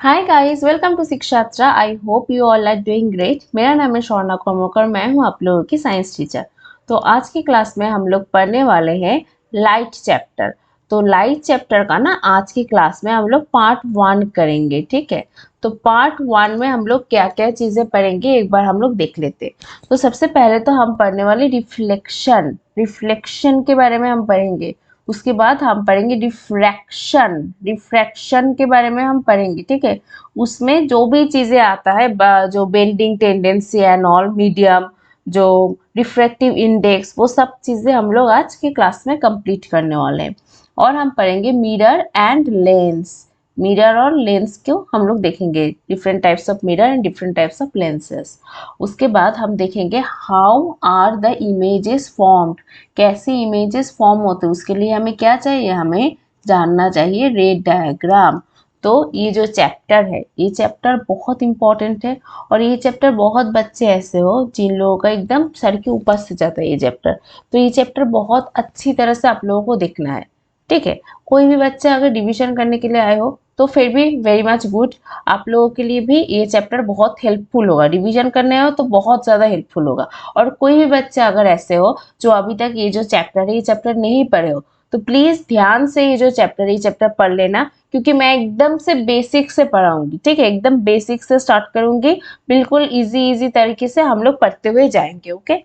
Hi guys, welcome to Shikshatra. I hope you all are doing great. मेरा नाम है शौर्णा कोमोकर, मैं हूं आप लोगों की साइंस टीचर। तो आज की क्लास में हम लोग पढ़ने वाले हैं लाइट चैप्टर। तो लाइट चैप्टर का ना आज की क्लास में हम लोग पार्ट 1 करेंगे, ठीक है। तो पार्ट 1 में हम लोग क्या क्या चीजें पढ़ेंगे एक बार हम लोग देख लेते हैं। तो सबसे पहले तो हम पढ़ने वाले रिफ्लेक्शन रिफ्लेक्शन के बारे में हम पढ़ेंगे। उसके बाद हम पढ़ेंगे डिफ्रैक्शन डिफ्रैक्शन के बारे में हम पढ़ेंगे, ठीक है। उसमें जो भी चीजें आता है जो bending tendency and all, medium, जो रिफ्रैक्टिव इंडेक्स, वो सब चीजें हम लोग आज की क्लास में कंप्लीट करने वाले हैं। और हम पढ़ेंगे मिरर एंड लेंस। मिरर और लेंस को हम लोग देखेंगे, different types of mirror and different types of lenses. उसके बाद हम देखेंगे how are the images formed, कैसे इमेजेस फॉर्म होते हैं। उसके लिए हमें क्या चाहिए, हमें जानना चाहिए रे डायग्राम। तो ये जो चैप्टर है, ये चैप्टर बहुत इंपॉर्टेंट है। और ये चैप्टर बहुत बच्चे ऐसे हो जिन लोगों का एकदम सर के ऊपर से जाता है ये चैप्टर। तो ये चैप्टर बहुत अच्छी तरह से आप लोगों को देखना है, ठीक है। कोई भी बच्चा अगर डिवीजन करने के लिए आए हो तो फिर भी वेरी मच गुड, आप लोगों के लिए भी ये चैप्टर बहुत हेल्पफुल होगा। रिवीजन करने हो तो बहुत ज़्यादा हेल्पफुल होगा। और कोई भी बच्चा अगर ऐसे हो जो अभी तक ये जो चैप्टर है ये चैप्टर नहीं पढ़े हो, तो प्लीज़ ध्यान से ये जो चैप्टर है ये चैप्टर पढ़ लेना, क्योंकि मैं एकदम से बेसिक से पढ़ाऊंगी, ठीक है। एकदम बेसिक से स्टार्ट करूंगी, बिल्कुल इजी इजी तरीके से हम लोग पढ़ते हुए जाएंगे, ओके।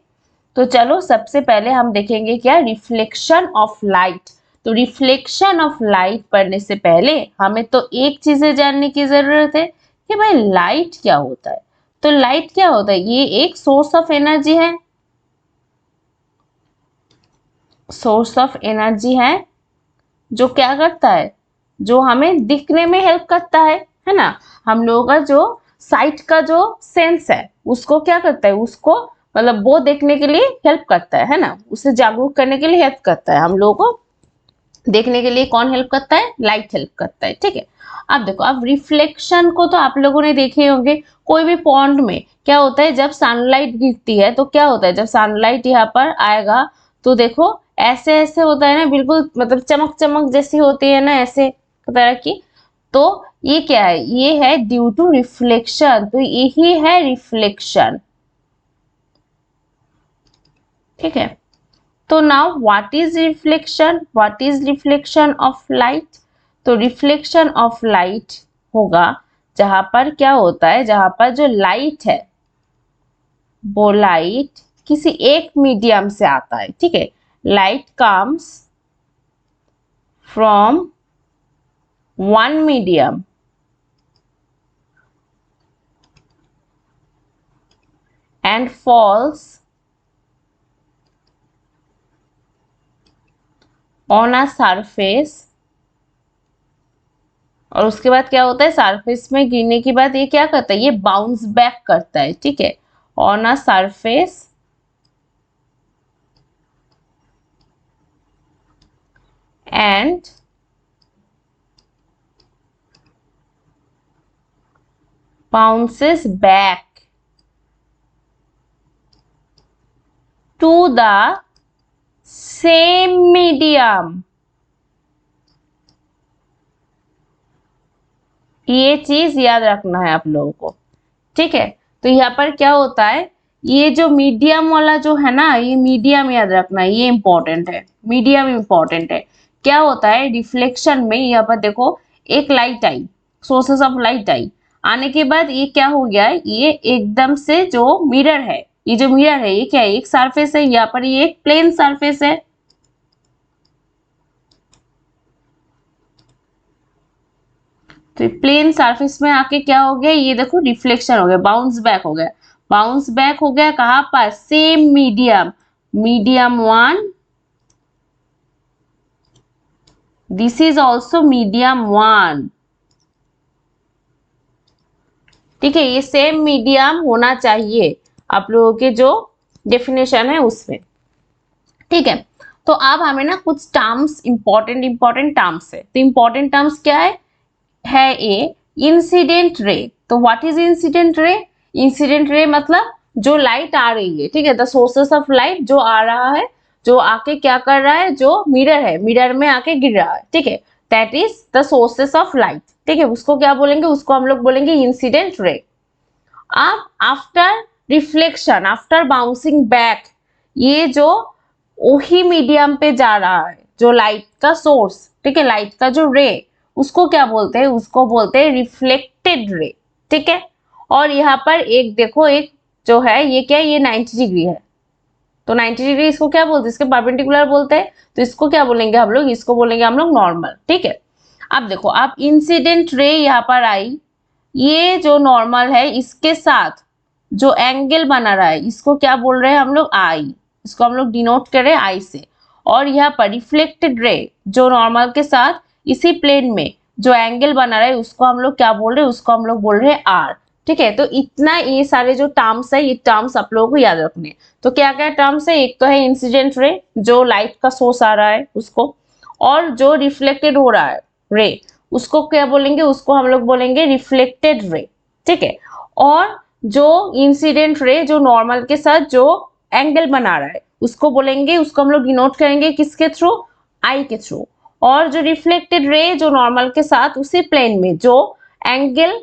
तो चलो सबसे पहले हम देखेंगे क्या, रिफ्लेक्शन ऑफ लाइट। तो रिफ्लेक्शन ऑफ लाइट पढ़ने से पहले हमें तो एक चीजें जानने की जरूरत है कि भाई लाइट क्या होता है। तो लाइट क्या होता है, ये एक सोर्स ऑफ एनर्जी है। सोर्स ऑफ एनर्जी है जो क्या करता है, जो हमें दिखने में हेल्प करता है ना। हम लोगों का जो साइट का जो सेंस है उसको क्या करता है, उसको मतलब वो देखने के लिए हेल्प करता है ना, उसे जागरूक करने के लिए हेल्प करता है। हम लोगों को देखने के लिए कौन हेल्प करता है, लाइट हेल्प करता है, ठीक है। अब देखो, अब रिफ्लेक्शन को तो आप लोगों ने देखे होंगे। कोई भी पॉन्ड में क्या होता है, जब सनलाइट गिरती है तो क्या होता है, जब सनलाइट यहाँ पर आएगा तो देखो ऐसे ऐसे होता है ना, बिल्कुल मतलब चमक चमक जैसी होती है ना, ऐसे तरह की। तो ये क्या है, ये है ड्यू टू रिफ्लेक्शन। तो यही है रिफ्लेक्शन, ठीक है। तो now what is reflection, what is reflection of light. तो रिफ्लेक्शन ऑफ लाइट होगा जहां पर क्या होता है, जहां पर जो लाइट है वो लाइट किसी एक मीडियम से आता है, ठीक है। Light comes from one medium and falls on a surface. और उसके बाद क्या होता है, सरफेस में गिरने के बाद ये क्या करता है, ये बाउंस बैक करता है, ठीक है, on a surface and bounces back to the same medium। ये चीज याद रखना है आप लोगों को, ठीक है। तो यहाँ पर क्या होता है, ये जो मीडियम वाला जो है ना, ये मीडियम याद रखना है, ये इंपॉर्टेंट है, मीडियम इंपॉर्टेंट है। क्या होता है रिफ्लेक्शन में, यहाँ पर देखो एक लाइट आई, सोर्सेस ऑफ लाइट आई, आने के बाद ये क्या हो गया, ये एकदम से जो मिरर है, ये जो मिरर है ये क्या है, एक सरफेस है, यहाँ पर ये एक प्लेन सरफेस है। तो प्लेन सरफेस में आके क्या हो गया, ये देखो रिफ्लेक्शन हो गया, बाउंस बैक हो गया। बाउंस बैक हो गया कहां पर, same medium, medium 1, this is also medium 1, ठीक है। ये सेम मीडियम होना चाहिए आप लोगों के जो डेफिनेशन है उसमें, ठीक है। तो अब हमें ना कुछ टर्म्स, इंपॉर्टेंट इंपॉर्टेंट टर्म्स है। तो इंपॉर्टेंट टर्म्स क्या है ए इंसिडेंट रे। तो what is incident ray, incident ray मतलब जो लाइट आ रही है, ठीक है, द सोर्सेस ऑफ लाइट जो आ रहा है, जो आके क्या कर रहा है, जो मिरर है, मिरर में आके गिर रहा है, ठीक है, that is the sources of light, ठीक है, उसको क्या बोलेंगे, उसको हम लोग बोलेंगे इंसिडेंट रे। अब after reflection, after bouncing back, ये जो वही मीडियम पे जा रहा है जो लाइट का सोर्स, ठीक है, लाइट का जो रे, उसको क्या बोलते हैं, उसको बोलते हैं रिफ्लेक्टेड रे, ठीक है। और यहाँ पर एक देखो, एक जो है ये क्या है, ये 90 डिग्री है, तो 90 डिग्री इसको क्या बोलते हैं, इसके परपेंडिकुलर बोलते हैं, तो इसको क्या बोलेंगे हम लोग, इसको बोलेंगे हम लोग नॉर्मल, ठीक है। अब देखो, आप इंसिडेंट रे यहाँ पर आई, ये जो नॉर्मल है इसके साथ जो एंगल बना रहा है इसको क्या बोल रहे हैं हम लोग, आई, इसको हम लोग डिनोट करें आई से। और यहाँ पर रिफ्लेक्टेड रे जो नॉर्मल के साथ इसी प्लेन में जो एंगल बना रहा है उसको हम लोग क्या बोल रहे हैं, उसको हम लोग बोल रहे हैं आर, ठीक है। तो इतना ये सारे जो टर्म्स है, ये टर्म्स आप लोगों को याद रखने। तो क्या क्या टर्म्स है, एक तो है इंसिडेंट रे जो लाइट का सोर्स आ रहा है उसको, और जो रिफ्लेक्टेड हो रहा है रे उसको क्या बोलेंगे, उसको हम लोग बोलेंगे रिफ्लेक्टेड रे, ठीक है। और जो इंसिडेंट रे जो नॉर्मल के साथ जो एंगल बना रहा है उसको बोलेंगे, उसको हम लोग डिनोट करेंगे किसके थ्रू, आई के थ्रू। और जो रिफ्लेक्टेड रे जो नॉर्मल के साथ उसी प्लेन में जो एंगल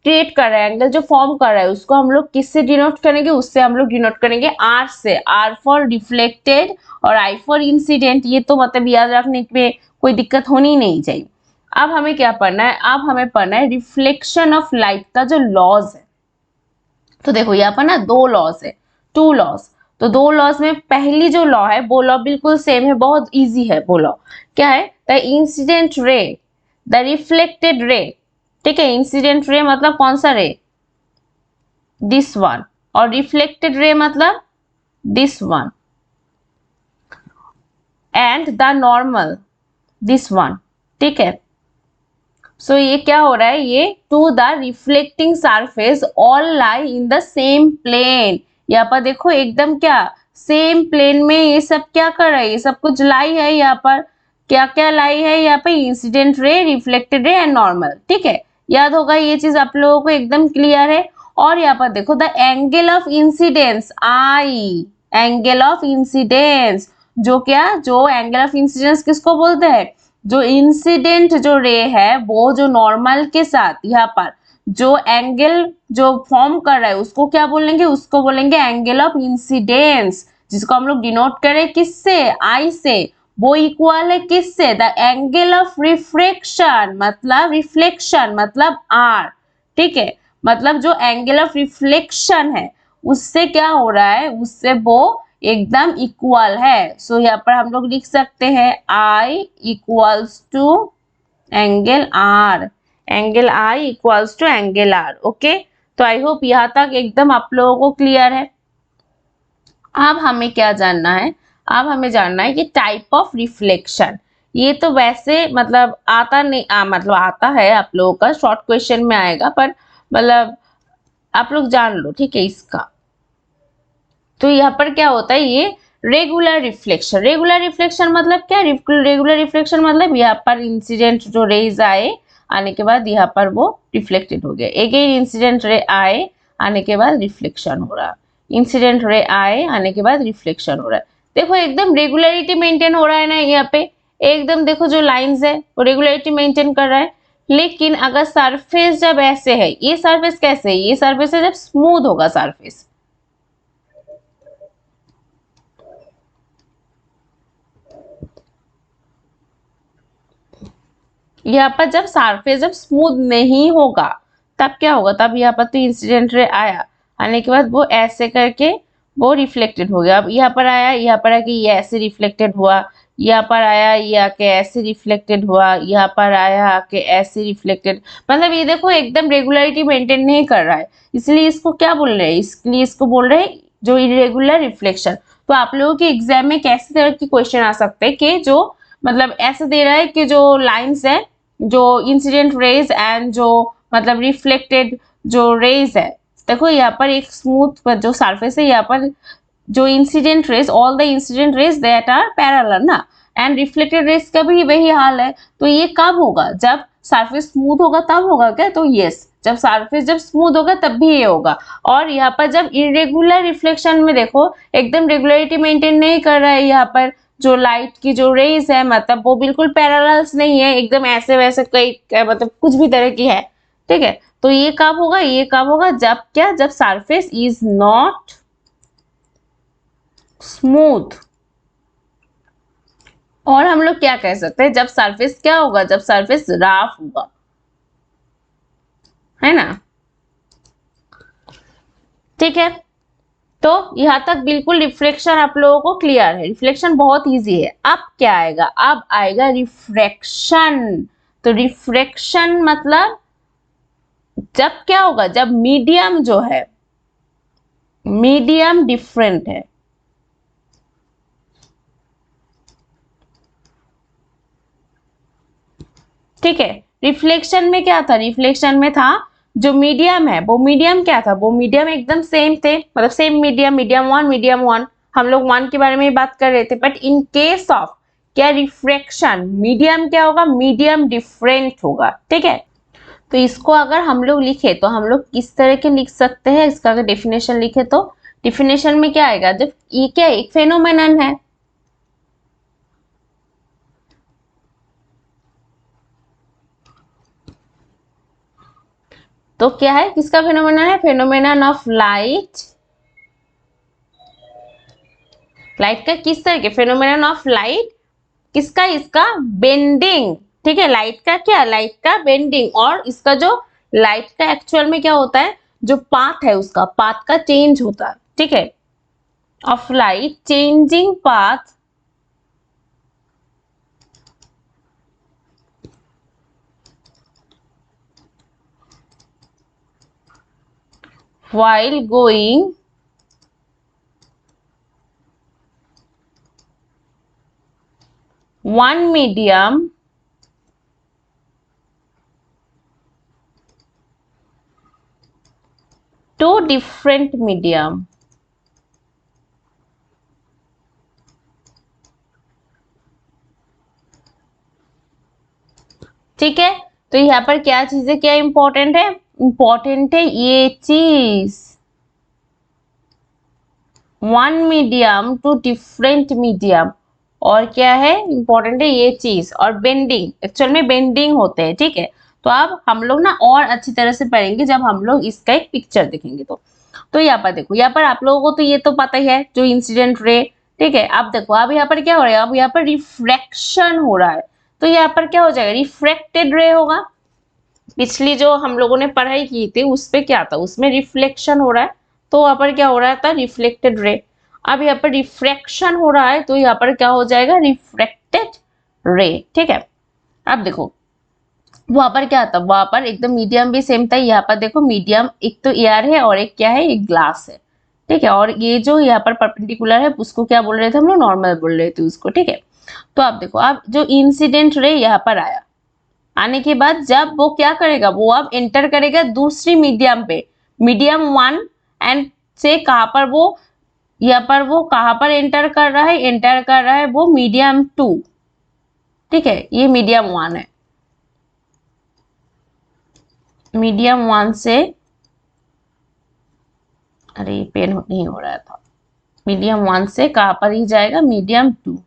क्रिएट कर रहा है, एंगल जो फॉर्म कर रहा है उसको हम लोग किससे डिनोट करेंगे, उससे हम लोग डिनोट करेंगे आर से, आर फॉर रिफ्लेक्टेड और आई फॉर इंसिडेंट। ये तो मतलब याद रखने में कोई दिक्कत होनी नहीं चाहिए। अब हमें क्या पढ़ना है, अब हमें पढ़ना है रिफ्लेक्शन ऑफ लाइट का जो लॉज है। तो देखो यहाँ पर ना दो लॉज है, टू लॉज। तो दो लॉज में पहली जो लॉ है वो लॉ बिल्कुल सेम है, बहुत इजी है वो लॉ। क्या है, the incident ray, the reflected ray, ठीक है। इंसिडेंट रे मतलब कौन सा रे, दिस वन, और रिफ्लेक्टेड रे मतलब this one, and the normal this one, ठीक है। सो ये क्या हो रहा है, ये to the reflecting surface all lie in the same plane. यहाँ पर देखो एकदम क्या सेम प्लेन में ये सब क्या कर रहा है, ये सब कुछ लाई है। यहाँ पर क्या क्या लाई है, यहाँ पे incident ray, reflected ray and normal, ठीक है। याद होगा ये चीज आप लोगों को एकदम क्लियर है। और यहाँ पर देखो the angle of incidence I, angle of incidence जो क्या, जो एंगल ऑफ इंसिडेंस किसको बोलते हैं, जो इंसिडेंट जो रे है वो जो नॉर्मल के साथ यहाँ पर जो एंगल जो फॉर्म कर रहा है उसको क्या बोलेंगे, उसको बोलेंगे एंगल ऑफ इंसिडेंस, जिसको हम लोग डिनोट करें किससे, आई से। वो इक्वल है किससे, द एंगल ऑफ रिफ्लेक्शन मतलब रिफ्लेक्शन मतलब आर, ठीक है। मतलब जो एंगल ऑफ रिफ्लेक्शन है उससे क्या हो रहा है, उससे वो एकदम इक्वल है। सो यहाँ पर हम लोग लिख सकते हैं I equals to angle R, angle I equals to angle R, okay. तो आई होप यहाँ तक एकदम आप लोगों को क्लियर है। अब हमें क्या जानना है, अब हमें जानना है कि टाइप ऑफ रिफ्लेक्शन। ये तो वैसे मतलब आता नहीं मतलब आता है आप लोगों का शॉर्ट क्वेश्चन में आएगा, पर मतलब आप लोग जान लो, ठीक है इसका। तो यहाँ पर क्या होता है, ये रेगुलर रिफ्लेक्शन, रेगुलर रिफ्लेक्शन मतलब क्या, रेगुलर रिफ्लेक्शन मतलब यहाँ पर इंसिडेंट जो रेज आए आने के बाद यहाँ पर वो रिफ्लेक्टेड हो गया, अगेन इंसिडेंट रे आए आने के बाद रिफ्लेक्शन हो रहा, इंसिडेंट रे आए आने के बाद रिफ्लेक्शन हो रहा है। देखो एकदम रेगुलरिटी मेंटेन हो रहा है ना, यहाँ पे एकदम देखो जो लाइंस है वो रेगुलरिटी मेंटेन कर रहा है। लेकिन अगर सरफेस जब ऐसे है, ये सरफेस कैसे है, ये सरफेस है जब स्मूथ होगा सरफेस, यहाँ पर जब सरफेस जब स्मूथ नहीं होगा तब क्या होगा, तब यहाँ पर तो इंसिडेंट रे आया, आने के बाद वो ऐसे करके वो रिफ्लेक्टेड हो गया। अब यहाँ पर आया, यहाँ पर आके ये ऐसे रिफ्लेक्टेड हुआ, यहाँ पर आया ये आके ऐसे रिफ्लेक्टेड हुआ, यहाँ पर आया आके ऐसे रिफ्लेक्टेड, मतलब ये देखो एकदम रेगुलरिटी मेंटेन नहीं कर रहा है, इसलिए इसको क्या बोल रहे हैं, इसलिए इसको बोल रहे हैं जो इरेगुलर रिफ्लेक्शन। तो आप लोगों के एग्जाम में कैसे तरह की क्वेश्चन आ सकते हैं कि जो मतलब ऐसे दे रहा है कि जो लाइंस है, जो इंसिडेंट रेज एंड जो मतलब रिफ्लेक्टेड जो रेज है, देखो यहाँ पर एक स्मूथ जो सरफेस है, यहाँ पर जो incident rays, all the incident rays that are parallel ना, एंड रिफ्लेक्टेड रेज का भी वही हाल है। तो ये कब होगा, जब सरफेस स्मूथ होगा तब होगा क्या, तो यस, जब सरफेस जब स्मूथ होगा तब भी ये होगा। और यहाँ पर जब इरेगुलर रिफ्लेक्शन में देखो एकदम रेगुलरिटी मेंटेन नहीं कर रहा है, यहाँ पर जो लाइट की जो रेज है मतलब वो बिल्कुल पैरेलल्स नहीं है, एकदम ऐसे वैसे कई मतलब कुछ भी तरह की है, ठीक है। तो ये कब होगा, ये कब होगा, जब क्या, जब सरफेस इज नॉट स्मूथ। और हम लोग क्या कह सकते हैं, जब सरफेस क्या होगा, जब सरफेस रफ होगा, है ना, ठीक है। तो यहां तक बिल्कुल रिफ्लेक्शन आप लोगों को क्लियर है, रिफ्लेक्शन बहुत इजी है। अब क्या आएगा, अब आएगा रिफ्रैक्शन। तो रिफ्रैक्शन मतलब जब क्या होगा, जब मीडियम जो है, मीडियम डिफरेंट है, ठीक है। रिफ्लेक्शन में क्या था, रिफ्लेक्शन में था जो मीडियम है वो मीडियम क्या था, वो मीडियम एकदम सेम थे, मतलब सेम मीडियम, मीडियम वन, हम लोग वन के बारे में ही बात कर रहे थे। बट इन केस ऑफ क्या रिफ्रैक्शन, मीडियम क्या होगा, मीडियम डिफरेंट होगा, ठीक है। तो इसको अगर हम लोग लिखे तो हम लोग किस तरह के लिख सकते हैं, इसका अगर डेफिनेशन लिखे तो डेफिनेशन में क्या आएगा, जब ये क्या एक फेनोमेनन है, तो क्या है, किसका फेनोमेनन है, फेनोमेनन ऑफ लाइट। लाइट का किस तरह के, फेनोमेनन ऑफ लाइट किसका, इसका बेंडिंग, ठीक है। लाइट का क्या, लाइट का बेंडिंग, और इसका जो लाइट का एक्चुअल में क्या होता है, जो पाथ है उसका पाथ का चेंज होता है, ठीक है। Of light changing path while going one medium to different medium, ठीक है। तो यहाँ पर क्या चीजें क्या इंपॉर्टेंट है, इंपॉर्टेंट है ये चीज, one medium to different medium, और क्या है इंपॉर्टेंट है ये चीज, और बेंडिंग, एक्चुअल में बेंडिंग होते हैं, ठीक है। तो अब हम लोग ना और अच्छी तरह से पढ़ेंगे जब हम लोग इसका एक पिक्चर देखेंगे। तो यहाँ पर देखो, यहाँ पर आप लोगों को तो ये तो पता ही है जो इंसिडेंट रे, ठीक है। अब देखो अब यहाँ पर क्या हो रहा है, अब यहाँ पर रिफ्रैक्शन हो रहा है, तो यहाँ पर क्या हो जाएगा, रिफ्रैक्टेड रे होगा। पिछली जो हम लोगों ने पढ़ाई की थी उस पे क्या था, उसमें रिफ्लेक्शन हो रहा है, तो वहां पर क्या हो रहा था, रिफ्लेक्टेड रे। अब यहाँ पर रिफ्रैक्शन हो रहा है तो यहाँ पर क्या हो जाएगा, रिफ्रैक्टेड रे, ठीक है। अब देखो वहां पर क्या था, वहां पर एकदम मीडियम भी सेम था, यहाँ पर देखो मीडियम एक तो एयर है और एक क्या है, एक ग्लास है, ठीक है। और ये जो यहाँ पर परपेंडिकुलर है उसको क्या बोल रहे थे हम लोग, नॉर्मल बोल रहे थे उसको, ठीक है। तो आप देखो अब जो इंसिडेंट रे यहाँ पर आया, आने के बाद जब वो क्या करेगा, वो अब एंटर करेगा दूसरी मीडियम पे, मीडियम वन, एंड से कहां पर वो, यहाँ पर वो कहां पर एंटर कर रहा है, एंटर कर रहा है वो मीडियम टू, ठीक है। ये मीडियम वन है, मीडियम वन से, अरे ये पेन नहीं हो रहा था, मीडियम वन से कहां पर ही जाएगा, मीडियम टू,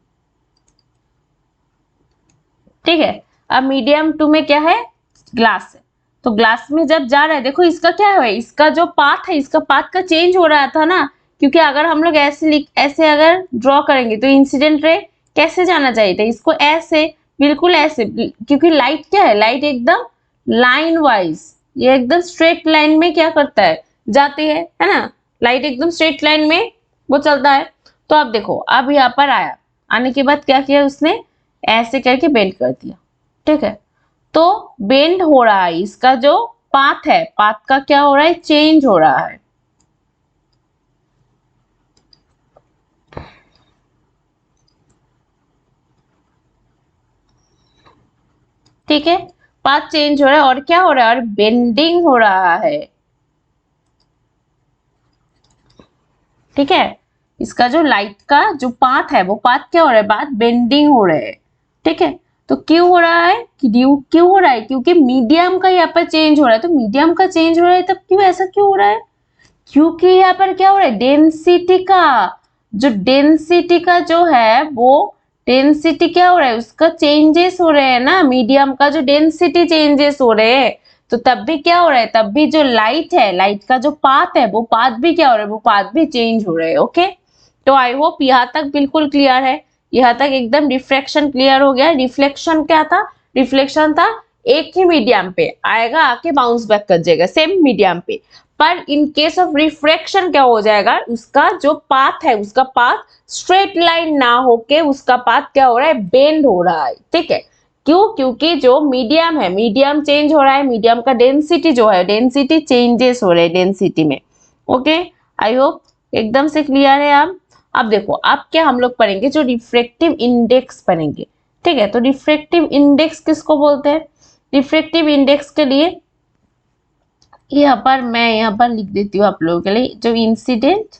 ठीक है। अब मीडियम टू में क्या है, ग्लास है, तो ग्लास में जब जा रहा है, देखो इसका क्या है, इसका जो पाथ है, इसका पाथ का चेंज हो रहा था ना, क्योंकि अगर हम लोग ऐसे अगर ड्रॉ करेंगे तो इंसिडेंट रे कैसे जाना चाहिए था, इसको ऐसे, बिल्कुल ऐसे, क्योंकि लाइट क्या है, लाइट एकदम लाइन वाइज, ये एकदम स्ट्रेट लाइन में क्या करता है, जाती है ना, लाइट एकदम स्ट्रेट लाइन में वो चलता है। तो अब देखो अब यहाँ पर आया, आने के बाद क्या किया उसने, ऐसे करके बेंड कर दिया, ठीक है। तो बेंड हो रहा है, इसका जो पाथ है, पाथ का क्या हो रहा है, चेंज हो रहा है, ठीक है। पाथ चेंज हो रहा है और क्या हो रहा है, और बेंडिंग हो रहा है, ठीक है। इसका जो लाइट का जो पाथ है, वो पाथ क्या हो रहा है, बात बेंडिंग हो रहा है, ठीक है। तो क्यों हो रहा है, क्यों हो रहा है, क्योंकि मीडियम का यहाँ पर चेंज हो रहा है, तो मीडियम का चेंज हो रहा है तब क्यों ऐसा क्यों हो रहा है, क्योंकि यहाँ पर क्या हो रहा है, डेंसिटी का जो है वो डेंसिटी क्या हो रहा है, उसका चेंजेस हो रहे हैं ना, मीडियम का जो डेंसिटी चेंजेस हो रहे हैं, तो तब भी क्या हो रहा है, तब भी जो लाइट है, लाइट का जो पाथ है, वो पाथ भी क्या हो रहा है, वो पाथ भी चेंज हो रहे हैं। ओके, तो आई होप यहाँ तक बिल्कुल क्लियर है, यहाँ तक एकदम रिफ्लेक्शन क्लियर हो गया। रिफ्लेक्शन क्या था, रिफ्लेक्शन था एक ही मीडियम पे आएगा, आके बाउंस बैक कर जाएगा सेम मीडियम पे। पर इन केस ऑफ रिफ्रैक्शन क्या हो जाएगा, उसका जो पाथ है, उसका पाथ स्ट्रेट लाइन ना होके उसका पाथ क्या हो रहा है, बेंड हो रहा है। ठीक है, क्यों, क्योंकि जो मीडियम है, मीडियम चेंज हो रहा है, मीडियम का डेंसिटी जो है, डेंसिटी चेंजेस हो रहे हैं डेंसिटी में। ओके, आई होप एकदम से क्लियर है। अब देखो, अब क्या हम लोग पढ़ेंगे, जो रिफ्रैक्टिव इंडेक्स पढ़ेंगे। ठीक है, तो रिफ्रैक्टिव इंडेक्स किसको बोलते हैं, रिफ्रैक्टिव इंडेक्स के लिए मैं यहाँ पर लिख देती हूँ आप लोगों के लिए, जो इंसिडेंट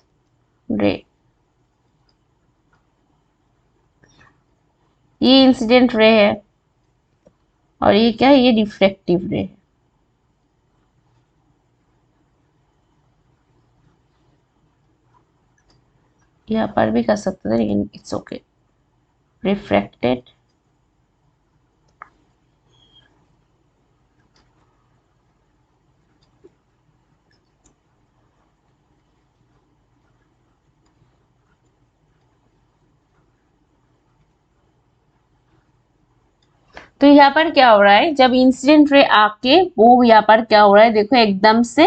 रे, ये इंसिडेंट रे है और ये क्या है, ये रिफ्रैक्टिव रे है। यहाँ पर भी कर सकते थे लेकिन इट्स ओके। रिफ्रैक्टेड तो यहाँ पर क्या हो रहा है, जब इंसिडेंट रे आके वो यहाँ पर क्या हो रहा है, देखो एकदम से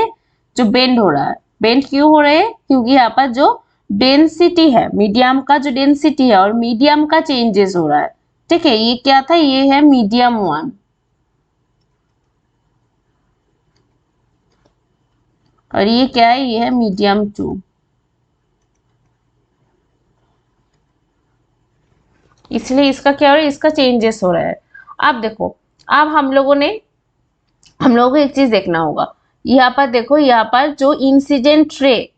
जो बेंड हो रहा है, बेंड क्यों हो रहा है, क्योंकि यहाँ पर जो डेंसिटी है, मीडियम का जो डेंसिटी है और मीडियम का चेंजेस हो रहा है। ठीक है, ये क्या था, ये है मीडियम 1 और ये क्या है, ये है मीडियम 2। इसलिए इसका क्या हो रहा है, इसका चेंजेस हो रहा है। अब देखो, अब हम लोगों को एक चीज देखना होगा, यहाँ पर देखो, यहाँ पर जो इंसिडेंट रे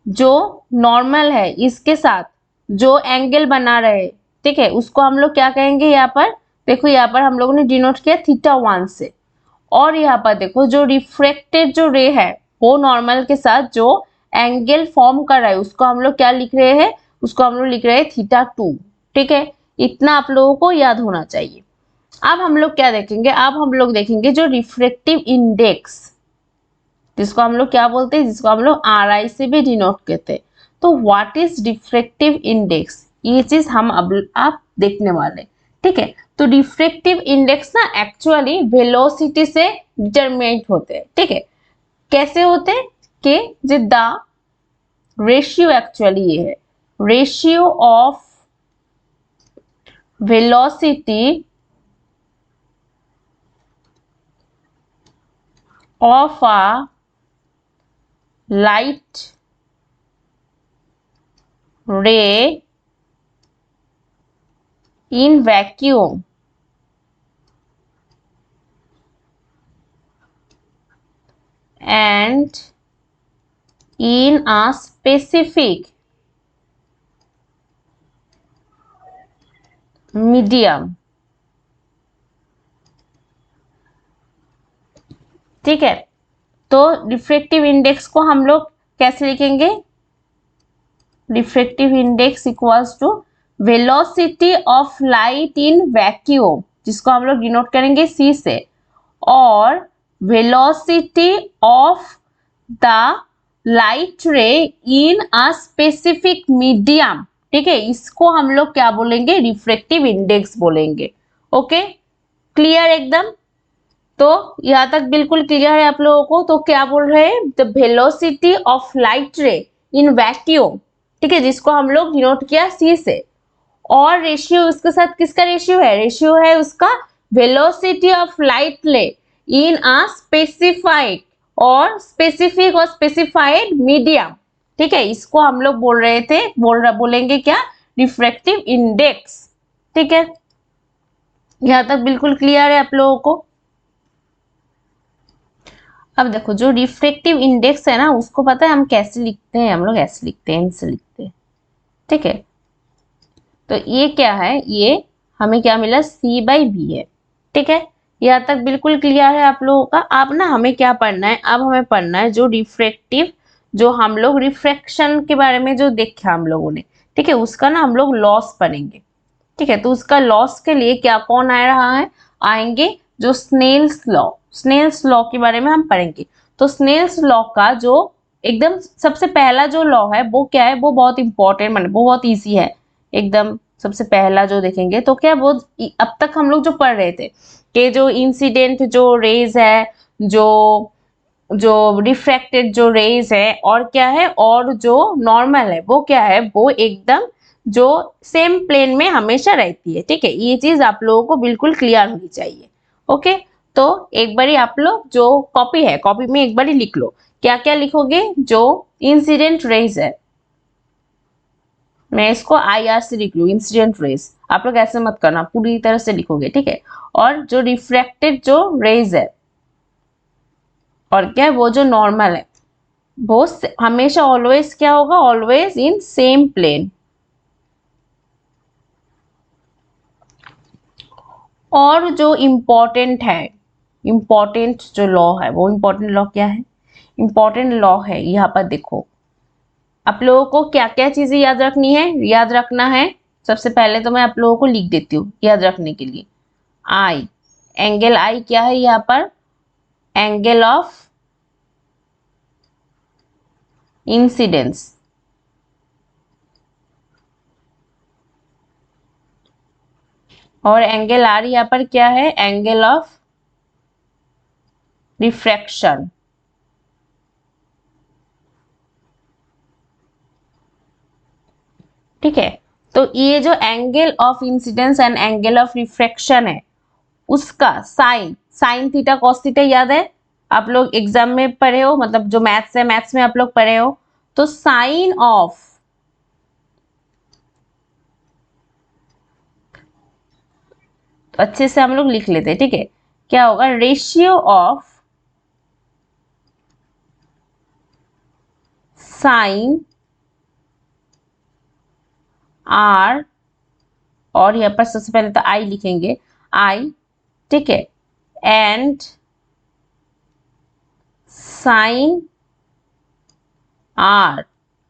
जो नॉर्मल है इसके साथ जो एंगल बना रहे, ठीक है, उसको हम लोग क्या कहेंगे, यहाँ पर देखो, यहाँ पर हम लोगों ने डिनोट किया θ1 से। और यहाँ पर देखो, जो रिफ्रैक्टेड जो रे है वो नॉर्मल के साथ जो एंगल फॉर्म कर रहा है, उसको हम लोग क्या लिख रहे हैं, उसको हम लोग लिख रहे हैं θ2। ठीक है, इतना आप लोगों को याद होना चाहिए। अब हम लोग क्या देखेंगे, अब हम लोग देखेंगे जो रिफ्रैक्टिव इंडेक्स, जिसको हम लोग क्या बोलते हैं, जिसको हम लोग RI से भी डिनोट करते हैं। तो व्हाट इज रिफ्रैक्टिव इंडेक्स, ये चीज हम अब आप देखने वाले। ठीक है, तो रिफ्रैक्टिव इंडेक्स ना एक्चुअली वेलोसिटी से डिटरमाइंड होते हैं। ठीक है, कैसे होते हैं कि द रेशियो, एक्चुअली ये है ratio of velocity of a light ray in vacuum and in a specific medium। ठीक है, तो रिफ्रैक्टिव इंडेक्स को हम लोग कैसे लिखेंगे, refractive index equals to velocity of light in vacuum, जिसको हम लोग डिनोट करेंगे C से, और वेलोसिटी ऑफ द लाइट रे इन अ स्पेसिफिक मीडियम। ठीक है, इसको हम लोग क्या बोलेंगे, रिफ्रैक्टिव इंडेक्स बोलेंगे। ओके, क्लियर एकदम। तो यहाँ तक बिल्कुल क्लियर है आप लोगों को। तो क्या बोल रहे हैं, द वेलोसिटी ऑफ लाइट रे इन वैक्यूम, ठीक है, जिसको हम लोग डिनोट किया C से, और रेशियो उसके साथ किसका रेशियो है, रेशियो है उसका वेलोसिटी ऑफ लाइट रे इन अ स्पेसिफाइड और स्पेसिफिक और स्पेसिफाइड मीडियम। ठीक है, इसको हम लोग बोल रहे थे, बोलेंगे क्या, रिफ्रैक्टिव इंडेक्स। ठीक है, यहाँ तक बिल्कुल क्लियर है आप लोगों को। अब देखो, जो रिफ्रैक्टिव इंडेक्स है ना, उसको पता है हम कैसे लिखते हैं, हम लोग ऐसे लिखते हैं, इनसे लिखते हैं। ठीक है, तो ये क्या है, ये हमें क्या मिला, C/B है। ठीक है, यहाँ तक बिल्कुल क्लियर है आप लोगों का। अब ना हमें क्या पढ़ना है, अब हमें पढ़ना है जो रिफ्रैक्टिव, जो हम लोग रिफ्रैक्शन के बारे में जो देखा हम लोगों ने, ठीक है, उसका ना हम लोग लॉस पढ़ेंगे। ठीक है। तो उसका लॉस के लिए क्या कौन आ रहा है, आएंगे जो स्नेल्स लॉ, स्नेल्स लॉ के बारे में हम पढ़ेंगे। तो स्नेल्स लॉ का जो एकदम सबसे पहला जो लॉ है वो क्या है, वो बहुत इंपॉर्टेंट, मतलब वो बहुत इजी है एकदम। सबसे पहला जो देखेंगे तो क्या वो अब तक हम लोग जो पढ़ रहे थे कि जो इंसिडेंट जो रेज है, जो जो रिफ्रैक्टेड जो रेज है और क्या है, और जो नॉर्मल है वो क्या है, वो एकदम जो सेम प्लेन में हमेशा रहती है। ठीक है, ये चीज आप लोगों को बिल्कुल क्लियर होनी चाहिए। ओके, तो एक बारी आप लोग जो कॉपी है, कॉपी में एक बारी लिख लो। क्या क्या लिखोगे, जो इंसिडेंट रेज है, मैं इसको IR से लिख लूँ, इंसिडेंट रेज। आप लोग ऐसे मत करना, पूरी तरह से लिखोगे। ठीक है, और जो रिफ्रैक्टेड जो रेज है, और क्या है वो जो नॉर्मल है, वो हमेशा ऑलवेज क्या होगा, ऑलवेज इन सेम प्लेन। और जो इम्पोर्टेंट है, इम्पोर्टेंट जो लॉ है, वो इम्पोर्टेंट लॉ क्या है, इम्पोर्टेंट लॉ है यहाँ पर देखो। आप लोगों को क्या क्या चीजें याद रखनी है, याद रखना है। सबसे पहले तो मैं आप लोगों को लिख देती हूँ याद रखने के लिए। आई, एंगल आई क्या है यहाँ पर, एंगल ऑफ इंसिडेंस। और एंगल आर यहाँ पर क्या है, एंगल ऑफ रिफ्रैक्शन। ठीक है, तो ये जो angle of incidence and angle of refraction है, उसका sine, sine theta cos theta याद है, आप लोग एग्जाम में पढ़े हो, मतलब जो मैथ्स है मैथ्स में आप लोग पढ़े हो। तो साइन ऑफ, तो अच्छे से हम लोग लिख लेते हैं। ठीक है, क्या होगा, रेशियो ऑफ साइन आर, और यहाँ पर सबसे पहले तो आई लिखेंगे, आई। ठीक है, and sine r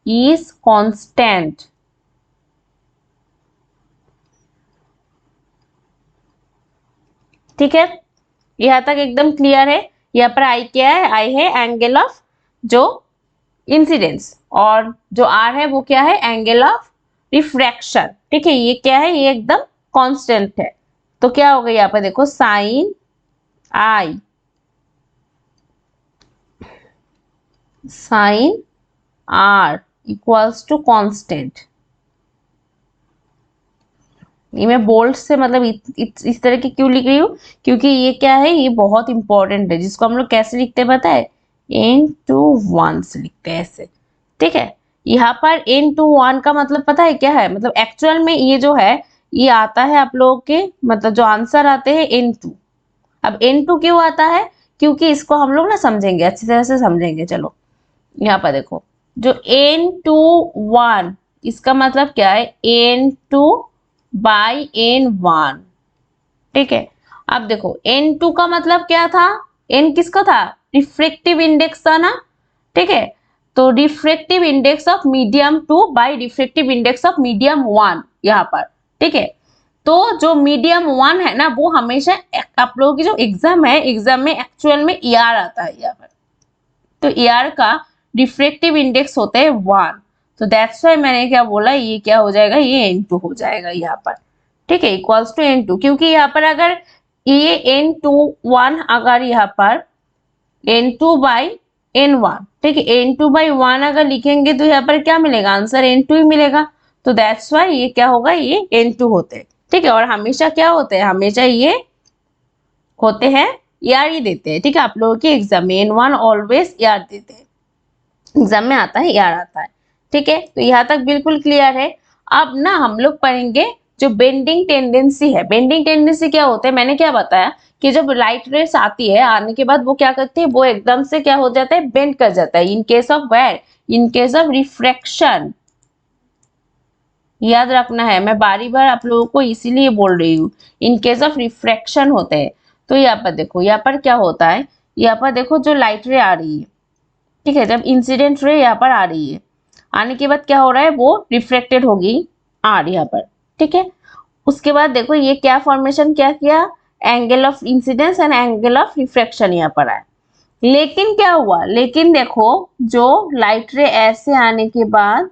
is constant. ठीक है, यहाँ तक एकदम क्लियर है। यहाँ पर आई क्या है, आई है एंगल ऑफ जो इंसिडेंस, और जो आर है वो क्या है, एंगल ऑफ रिफ्रैक्शन। ठीक है, ये क्या है, ये एकदम कांस्टेंट है। तो क्या होगा यहाँ पर देखो, sine i, sine r equals to constant. ये मैं बोल्ड से मतलब इस तरह की क्यों लिख रही हूँ, क्योंकि ये क्या है, ये बहुत इंपॉर्टेंट है, जिसको हम लोग कैसे लिखते हैं पता है, n/1 से लिखते हैं ऐसे। ठीक है, यहाँ पर n/1 का मतलब पता है क्या है, मतलब एक्चुअल में ये जो है, ये आता है आप लोगों के, मतलब जो आंसर आते हैं n2। अब n2 क्यों आता है, क्योंकि इसको हम लोग ना समझेंगे, अच्छी तरह से समझेंगे। चलो यहाँ पर देखो, जो n/1, इसका मतलब क्या है, n2/n1। ठीक है, अब देखो n2 का मतलब क्या था, n किसका था, रिफ्रैक्टिव इंडेक्स था ना। ठीक है, तो refractive index of medium 2 by refractive index of medium 1 यहाँ पर। ठीक है, तो जो मीडियम 1 है ना, वो हमेशा आप लोगों की जो एग्जाम है, एग्जाम में एक्चुअल में ER आता है यहाँ पर। तो ER का रिफ्रैक्टिव इंडेक्स होता है 1। तो दैट्स वाई मैंने क्या बोला, ये क्या हो जाएगा, ये n2 हो जाएगा यहाँ पर। ठीक है, इक्वल्स टू n2, क्योंकि यहाँ पर अगर ये n/1 अगर यहाँ पर n2/n1, ठीक है, n2/1 अगर लिखेंगे तो यहाँ पर क्या मिलेगा, आंसर n2 ही मिलेगा। तो दैट्स वाई ये क्या होगा, ये n2 होते हैं। ठीक है, और हमेशा क्या होते हैं, हमेशा ये होते हैं ER ही देते हैं। ठीक है, आप लोगों के एग्जाम में n1 ऑलवेज ER देते हैं, एग्जाम में आता है ER आता है। ठीक है, तो यहाँ तक बिल्कुल क्लियर है। अब ना हम लोग पढ़ेंगे जो बेंडिंग टेंडेंसी है। बेंडिंग टेंडेंसी क्या होता है, मैंने क्या बताया कि जब लाइट रेस आती है, आने के बाद वो क्या करती है, वो एकदम से क्या हो जाता है, बेंड कर जाता है। In case of where, in case of refraction, याद रखना है, मैं बारी बार आप लोगों को इसीलिए बोल रही हूँ, इन केस ऑफ रिफ्रैक्शन होते हैं। तो यहाँ पर देखो, यहाँ पर क्या होता है, यहाँ पर देखो जो लाइट रे आ रही है, ठीक है, जब इंसिडेंट रे यहाँ पर आ रही है, आने के बाद क्या हो रहा है, वो रिफ्लेक्टेड होगी आर यहाँ पर। ठीक है, उसके बाद देखो ये क्या फॉर्मेशन क्या किया, angle of incidence and angle of refraction यहाँ पर आया। लेकिन क्या हुआ, लेकिन देखो जो लाइट रे ऐसे आने के बाद,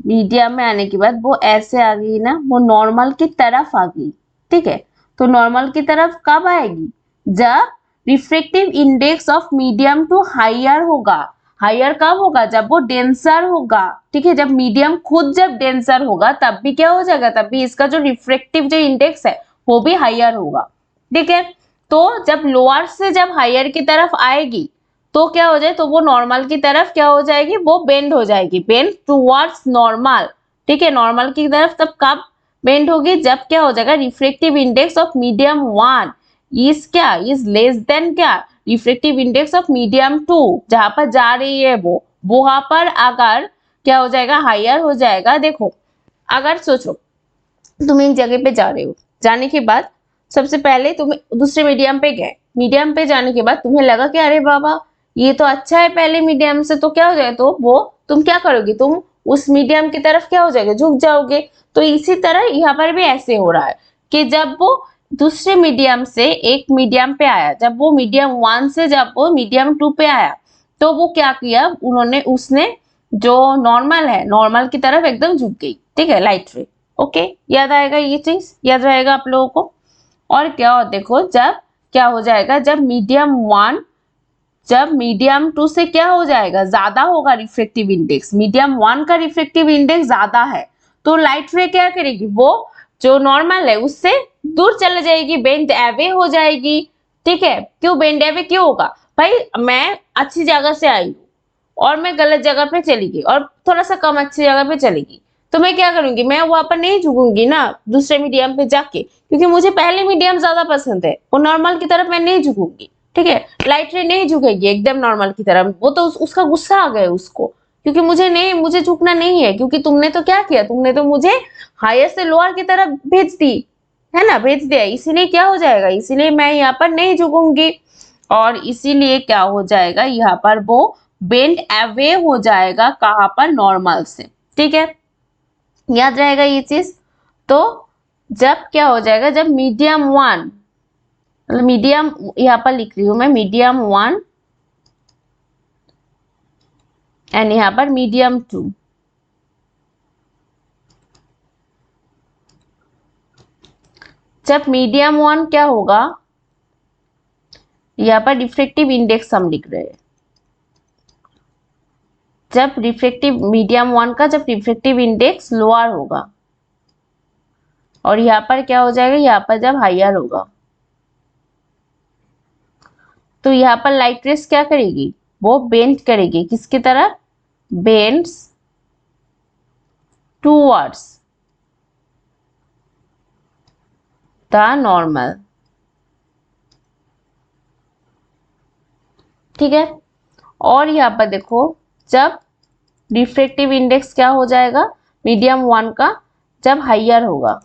मीडियम में आने के बाद वो ऐसे आ गई ना, वो नॉर्मल की तरफ आ गई। ठीक है, तो नॉर्मल की तरफ कब आएगी, जब refractive index of medium two higher होगा। हायर कब होगा, जब वो डेंसर होगा। ठीक है, जब मीडियम खुद जब डेंसर होगा तब भी क्या हो जाएगा, तब भी इसका जो रिफ्रैक्टिव जो इंडेक्स है वो भी हायर होगा। ठीक है, तो जब लोअर से जब हायर की तरफ आएगी तो क्या हो जाए, तो वो नॉर्मल की तरफ क्या हो जाएगी, वो बेंड हो जाएगी, बेंड टुवर्ड्स नॉर्मल। ठीक है, नॉर्मल की तरफ तब कब बेंड होगी, जब क्या हो जाएगा, refractive index of medium 1 is क्या, इज लेस देन क्या, रिफ्रैक्टिव इंडेक्स ऑफ मीडियम 2, जहां पर जा रही है वो, वहां पर अगर क्या हो जाएगा, हायर हो जाएगा। देखो अगर सोचो तुम एक जगह पे जा रहे हो, जाने के बाद सबसे पहले तुम दूसरे मीडियम पे गए, मीडियम पे जाने के बाद तुम्हें लगा कि अरे बाबा ये तो अच्छा है पहले मीडियम से, तो क्या हो जाएगा, तो वो तुम क्या करोगे, तुम उस मीडियम की तरफ क्या हो जाएगा, झुक जाओगे। तो इसी तरह यहाँ पर भी ऐसे हो रहा है कि जब वो दूसरे मीडियम से एक मीडियम पे आया, जब वो मीडियम 1 से जब वो मीडियम 2 पे आया, तो वो क्या किया उन्होंने, उसने जो नॉर्मल है नॉर्मल की तरफ एकदम झुक गई। ठीक है, लाइट रे। ओके, याद आएगा, ये चीज याद रहेगा आप लोगों को। और क्या हो, देखो जब क्या हो जाएगा, जब मीडियम 1 जब मीडियम 2 से क्या हो जाएगा, ज्यादा होगा रिफ्रैक्टिव इंडेक्स, मीडियम 1 का रिफ्रैक्टिव इंडेक्स ज्यादा है, तो लाइट रे क्या करेगी, वो जो नॉर्मल है उससे दूर चले जाएगी, बेंड एवे हो जाएगी। ठीक है, क्यों बेंड एवे क्यों होगा, भाई मैं अच्छी जगह से आई हूँ और मैं गलत जगह पे चली गई और थोड़ा सा कम अच्छी जगह पे चली गई, तो मैं क्या करूंगी, मैं वहां पर नहीं झुकूंगी ना दूसरे मीडियम पे जाके, क्योंकि मुझे पहले मीडियम ज्यादा पसंद है, वो नॉर्मल की तरफ मैं नहीं झुकूंगी। ठीक है, लाइट रे नहीं झुकेगी एकदम नॉर्मल की तरफ, वो तो उसका गुस्सा आ गया उसको, क्योंकि मुझे नहीं, मुझे झुकना नहीं है, क्योंकि तुमने तो क्या किया, तुमने तो मुझे हायर से लोअर की तरफ भेज दी, है ना, भेज दिया, इसीलिए क्या हो जाएगा, इसीलिए मैं यहाँ पर नहीं झुकूंगी, और इसीलिए क्या हो जाएगा, यहाँ पर वो बेंड अवे हो जाएगा, कहां पर, नॉर्मल से। ठीक है, याद रहेगा ये चीज। तो जब क्या हो जाएगा, जब मीडियम 1, मतलब मीडियम यहाँ पर लिख रही हूं मैं, मीडियम 1 एंड यहाँ पर मीडियम 2, जब मीडियम 1 क्या होगा, यहाँ पर रिफ्रैक्टिव इंडेक्स हम लिख रहे हैं, जब रिफ्रैक्टिव मीडियम 1 का जब रिफ्रैक्टिव इंडेक्स लोअर होगा, और यहाँ पर क्या हो जाएगा, यहाँ पर जब हायर होगा, तो यहाँ पर लाइट रेस क्या करेगी, वो बेंड करेगी, किसकी तरफ, बेंड्स टूवर्ड्स द नॉर्मल। ठीक है, और यहाँ पर देखो जब रिफ्रैक्टिव इंडेक्स क्या हो जाएगा, मीडियम 1 का जब हायर होगा,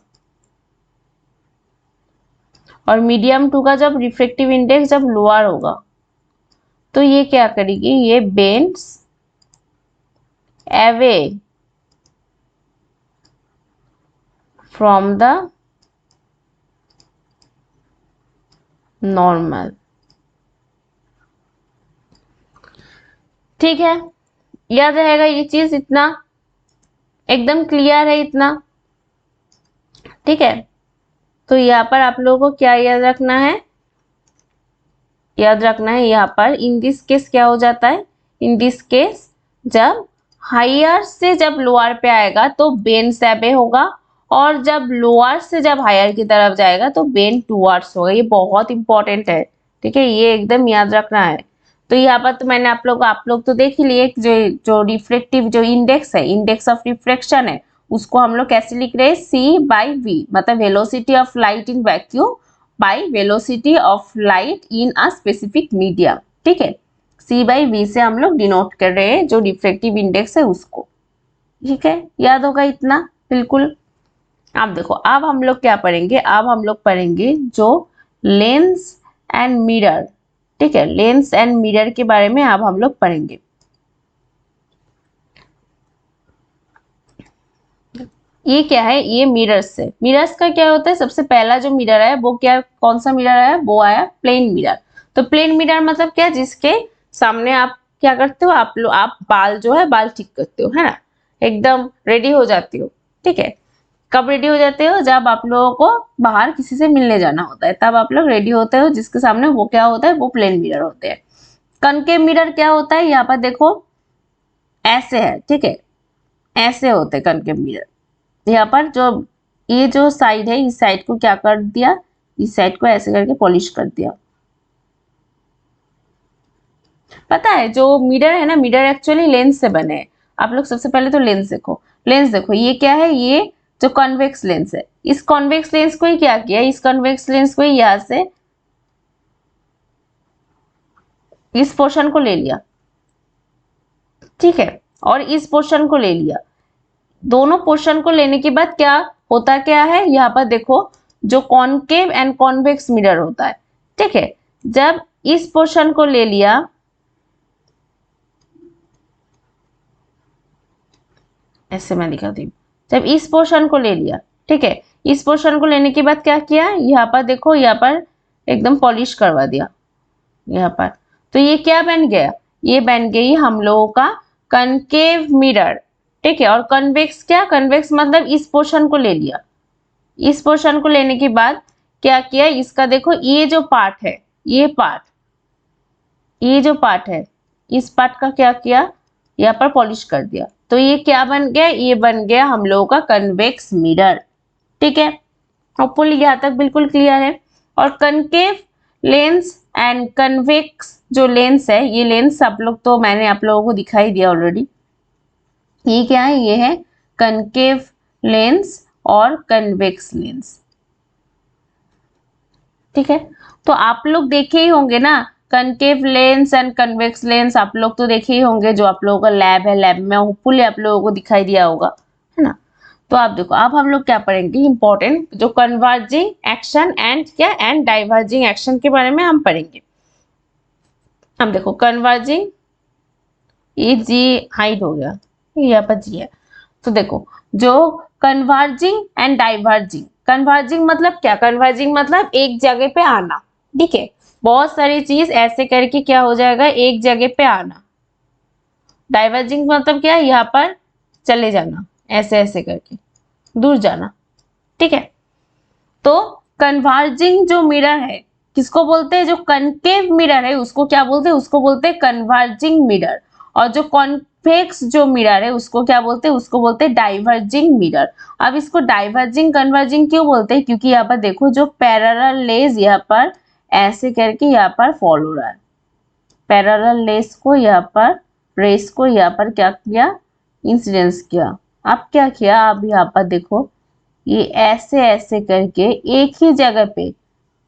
और मीडियम 2 का जब रिफ्रैक्टिव इंडेक्स जब लोअर होगा, तो ये क्या करेगी, ये bends away from the normal. ठीक है, याद रहेगा ये चीज, इतना एकदम क्लियर है इतना। ठीक है, तो यहाँ पर आप लोगों को क्या याद रखना है, याद रखना है यहाँ पर इन दिस केस क्या हो जाता है, इन दिस केस जब हायर से जब लोअर पे आएगा तो बेन सेबे होगा, और जब लोअर से जब हायर की तरफ जाएगा तो बेन टूवर्ड्स होगा। ये बहुत इंपॉर्टेंट है। ठीक है, ये एकदम याद रखना है। तो यहाँ पर तो मैंने आप लोग तो देख ही लिए, जो जो रिफ्लेक्टिव जो इंडेक्स है, इंडेक्स ऑफ रिफ्लेक्शन है, उसको हम लोग कैसे लिख रहे हैं, C/V, मतलब velocity of light in vacuum by velocity of light in a specific medium. ठीक है, C/V से हम लोग डिनोट कर रहे हैं जो रिफ्लेक्टिव इंडेक्स है उसको। ठीक है, याद होगा इतना बिल्कुल। अब देखो, अब हम लोग क्या पढ़ेंगे, अब हम लोग पढ़ेंगे जो लेंस एंड मिरर। ठीक है, लेंस एंड मिरर के बारे में अब हम लोग पढ़ेंगे। ये क्या है, ये मिरर्स है। मिरर्स का क्या होता है, सबसे पहला जो मिरर है वो क्या, कौन सा मिरर है, वो आया प्लेन मिरर। तो प्लेन मिरर मतलब क्या, जिसके सामने आप क्या करते हो, आप बाल जो है बाल ठीक करते हो, है ना, एकदम रेडी हो जाती हो। ठीक है, कब रेडी हो जाते हो, जब आप लोगों को बाहर किसी से मिलने जाना होता है, तब आप लोग रेडी होते हो, जिसके सामने वो क्या होता है, वो प्लेन मिरर होते हैं। कनकेव मिरर क्या होता है, यहाँ पर देखो ऐसे है, ठीक है, ऐसे होते हैं कनकेव मिरर। यहाँ पर जो ये जो साइड है, इस साइड को क्या कर दिया, इस साइड को ऐसे करके पॉलिश कर दिया। पता है जो मिरर है ना, मिरर एक्चुअली लेंस से बने हैं। आप लोग सबसे पहले तो लेंस देखो, लेंस देखो, ये क्या है, ये जो कॉन्वेक्स लेंस है, इस कॉन्वेक्स लेंस को ही क्या किया, इस कॉन्वेक्स लेंस को ही यहाँ से इस पोर्शन को ले लिया, ठीक है, और इस पोर्शन को ले लिया। दोनों पोर्शन को लेने के बाद क्या होता, क्या है, यहाँ पर देखो जो कॉनकेव एंड कॉन्वेक्स मिरर होता है, ठीक है। जब इस पोर्शन को ले लिया, ऐसे मैं दिखाती हूँ, जब इस पोर्शन को ले लिया, ठीक है, इस पोर्शन को लेने के बाद क्या किया, यहाँ पर देखो, यहाँ पर एकदम पॉलिश करवा दिया यहाँ पर। तो ये क्या बन गया, ये बन गई हम लोगों का कनकेव मिरर, ठीक है। और कन्वेक्स क्या, कन्वेक्स मतलब इस पोर्शन को ले लिया, इस पोर्शन को लेने के बाद क्या किया, इसका देखो ये जो पार्ट है, ये पार्ट, ये जो पार्ट है, इस पार्ट का क्या किया, यहाँ पर पॉलिश कर दिया। तो ये क्या बन गया, ये बन गया हम लोगों का कन्वेक्स मिरर, ठीक है। होपफुली यहाँ तक बिल्कुल क्लियर है। और कनकेव लेंस एंड कन्वेक्स जो लेंस है, ये लेंस आप लोग तो मैंने आप लोगों को दिखाई दिया ऑलरेडी। ये क्या है, ये है कनकेव लेंस और कन्वेक्स लेंस, ठीक है। तो आप लोग देखे ही होंगे ना, concave lens and convex lens आप लोग तो देखे ही होंगे, जो आप लोगों का लैब है, लैब में होपफुली आप लोगों को दिखाई दिया होगा, है ना। तो आप देखो, अब हम लोग क्या पढ़ेंगे, इंपॉर्टेंट जो कन्वर्जिंग एक्शन एंड क्या, एंड डाइवर्जिंग एक्शन के बारे में हम पढ़ेंगे। हम देखो कन्वर्जिंग, ये जी हाइड हो गया, यहाँ पर जी है। तो देखो जो कन्वर्जिंग एंड डाइवर्जिंग, कन्वर्जिंग मतलब क्या, कन्वर्जिंग मतलब एक जगह पे आना, ठीक है, बहुत सारी चीज ऐसे करके क्या हो जाएगा, एक जगह पे आना। डाइवर्जिंग मतलब क्या, यहाँ पर चले जाना, ऐसे ऐसे करके दूर जाना, ठीक है। तो कन्वर्जिंग जो मिरर है किसको बोलते हैं, जो कनकेव मिरर है उसको क्या बोलते हैं, उसको बोलते हैं कन्वर्जिंग मिरर। और जो कॉन्वेक्स जो मिरर है उसको क्या बोलते हैं, उसको बोलते हैं डाइवर्जिंग मिरर। अब इसको डाइवर्जिंग कन्वर्जिंग क्यों बोलते हैं, क्योंकि यहाँ पर देखो जो पैरेलल रेज यहाँ पर ऐसे करके यहाँ पर फॉल हो रहा है, पैरेलल रेस को यहाँ पर, रेस को यहाँ पर क्या किया, इंसिडेंस किया। अब क्या किया, अब यहाँ पर देखो ये ऐसे ऐसे करके एक ही जगह पे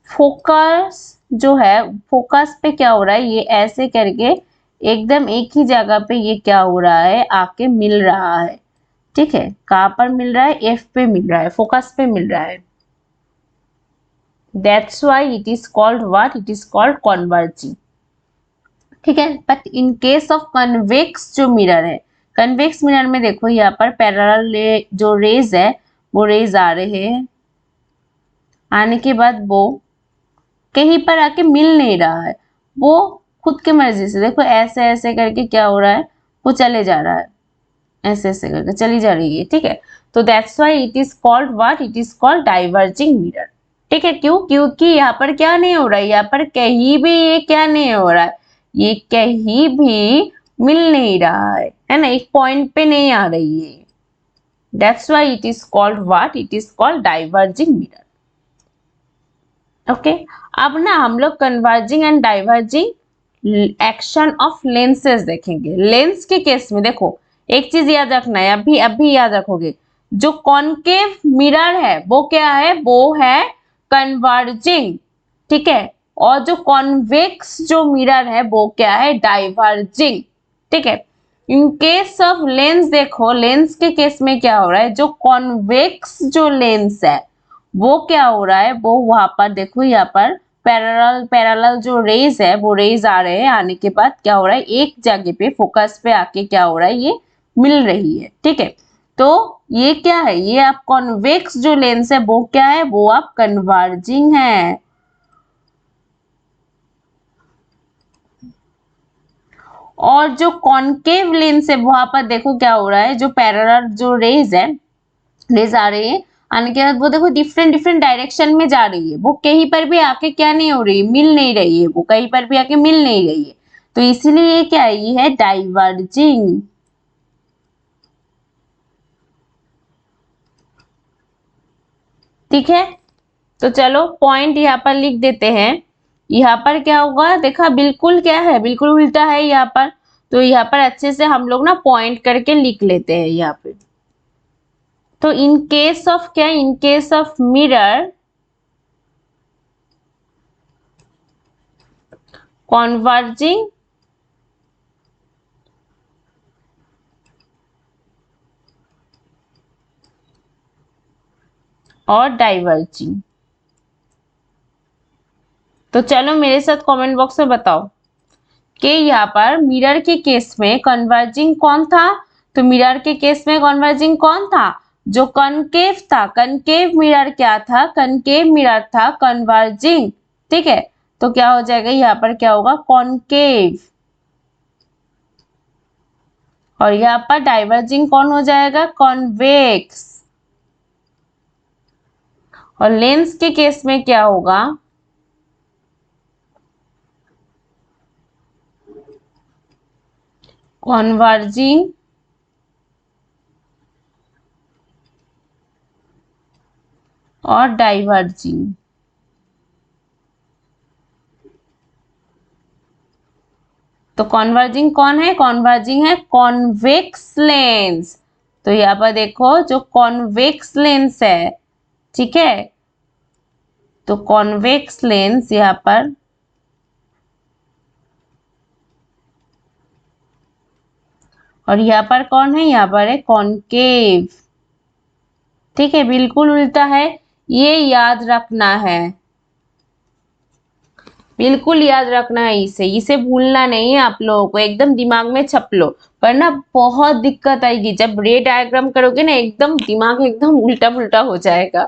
फोकस जो है, फोकस पे क्या हो रहा है, ये ऐसे करके एकदम एक ही जगह पे ये क्या हो रहा है, आके मिल रहा है, ठीक है। कहाँ पर मिल रहा है, एफ पे मिल रहा है, फोकस पे मिल रहा है। That's why it is called what, it is called converging, ठीक है। But in case of convex जो मिरर है, कन्वेक्स मिरर में देखो यहाँ पर पैरेलल जो रेज है, वो रेज आ रहे हैं, आने के बाद वो कहीं पर आके मिल नहीं रहा है, वो खुद की मर्जी से देखो ऐसे ऐसे करके क्या हो रहा है, वो चले जा रहा है, ऐसे ऐसे करके चली जा रही है, ठीक है। तो that's why it is called what, it is called diverging mirror, ठीक है। क्यों, क्योंकि यहाँ पर क्या नहीं हो रहा है, यहाँ पर कहीं भी ये क्या नहीं हो रहा है, ये कहीं भी मिल नहीं रहा है ना, एक पॉइंट पे नहीं आ रही है। That's why it is called what, it is called diverging mirror, okay. अब ना हम लोग converging and diverging action of lenses देखेंगे। लेंस के केस में देखो एक चीज याद रखना है, अभी याद रखोगे, जो कॉनकेव मिरर है वो क्या है, वो है कन्वर्जिंग, ठीक है। और जो कॉन्वेक्स जो मिरर है वो क्या है, डाइवर्जिंग, ठीक है। इन केस ऑफ लेंस देखो, लेंस के केस में क्या हो रहा है, जो कॉन्वेक्स जो लेंस है वो क्या हो रहा है, वो वहां पर देखो यहाँ पर पैरेलल पैरेलल जो रेज है, वो रेज आ रहे हैं, आने के बाद क्या हो रहा है, एक जगह पे फोकस पे आके क्या हो रहा है, ये मिल रही है, ठीक है। तो ये क्या है, ये आप कॉन्वेक्स जो लेंस है वो क्या है, वो आप कन्वर्जिंग है। और जो कॉनकेव लेंस है वहां पर देखो क्या हो रहा है, जो पैरेलल जो रेज है, रेज आ रही है, आने के बाद वो देखो डिफरेंट डिफरेंट डायरेक्शन में जा रही है, वो कहीं पर भी आके क्या नहीं हो रही, मिल नहीं रही है, वो कहीं पर भी आके मिल नहीं रही है, तो इसीलिए ये क्या है, ये है डाइवर्जिंग। ठीक है, तो चलो पॉइंट यहाँ पर लिख देते हैं। यहाँ पर क्या होगा, देखा बिल्कुल क्या है, बिल्कुल उल्टा है यहाँ पर, तो यहाँ पर अच्छे से हम लोग ना पॉइंट करके लिख लेते हैं यहाँ पे। तो इन केस ऑफ क्या, इन केस ऑफ मिरर कॉन्वर्जिंग और डाइवर्जिंग। तो चलो मेरे साथ कमेंट बॉक्स में बताओ कि यहाँ पर मिरर के केस में कन्वर्जिंग कौन था। तो मिरर के केस में कन्वर्जिंग कौन था, जो कनकेव था। कनकेव मिरर क्या था, कनकेव मिरर था कन्वर्जिंग। ठीक है, तो क्या हो जाएगा, यहाँ पर क्या होगा, कॉनकेव। और यहाँ पर डाइवर्जिंग कौन हो जाएगा, कॉन्वेक्स। और लेंस के केस में क्या होगा, कॉन्वर्जिंग और डाइवर्जिंग। तो कॉन्वर्जिंग कौन है, कॉन्वर्जिंग है कॉन्वेक्स लेंस। तो यहाँ पर देखो जो कॉन्वेक्स लेंस है, ठीक है, तो कॉन्वेक्स लेंस यहाँ पर, और यहाँ पर कौन है, यहाँ पर है कॉनकेव। ठीक है, बिल्कुल उल्टा है, ये याद रखना है, बिल्कुल याद रखना है, इसे इसे भूलना नहीं है आप लोगों को, एकदम दिमाग में छप लो, वरना बहुत दिक्कत आएगी जब रे डायग्राम करोगे ना, एकदम दिमाग एकदम उल्टा पुल्टा हो जाएगा।